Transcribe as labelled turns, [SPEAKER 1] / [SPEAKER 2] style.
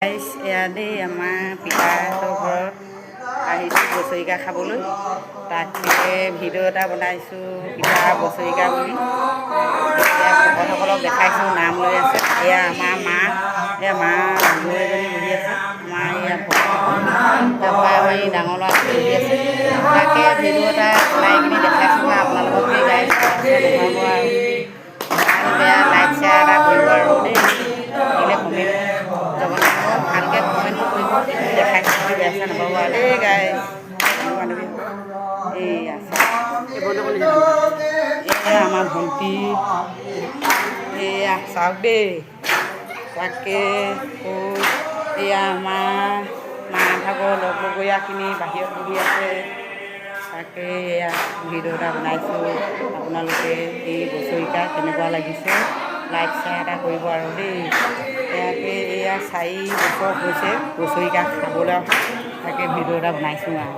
[SPEAKER 1] এয়া দেই আমাৰ পিতাহঁতৰ ঘৰত আহিছোঁ বছৰিকা খাবলৈ। তাকে ভিডিঅ' এটা বনাইছোঁ পিতা বছৰিকা বুলি। ভকতসকলক দেখাইছোঁ, নাম লৈ আছে। এয়া আমাৰ মা, এয়া মা গৰু এজনী বহি আছে। আমাৰ এয়া ভকতসকল তাৰপৰা আমাৰ এই ডাঙৰ ল'ৰা বহি আছে। তাকে ভিডিঅ' এটা বনাই কিনি দেখাইছোঁ আৰু আপোনালোকক এই গাই নহ'ব আৰু ভাল বেয়া লাইক শ্বেয়াৰ এটা কৰিব আৰু দেই। দিলে কমেণ্ট জগন্নাথক ভালকৈ কমেণ্টটো কৰিব, দেখাইছোঁ বুলি বেয়া চেয়া নাপাব আৰু দেই গাই মানুহ। এই আছে এয়া আমাৰ ভণ্টি, এয়া চাওক দেই। তাকে এয়া আমাৰ মা ভাগৰ লগ লগৰীয়াখিনি বাহিৰত বহি আছে। তাকে এয়া ভিডিঅ' এটা বনাইছোঁ, আপোনালোকে এই বছৰিকা কেনেকুৱা লাগিছে লাইক শ্বেয়াৰ এটা কৰিব আৰু দেই। ইয়াকে এয়া 4 বছৰ হৈছে বছৰিকা খাবলৈ, তাকে ভিডিঅ' এটা বনাইছোঁ আৰু।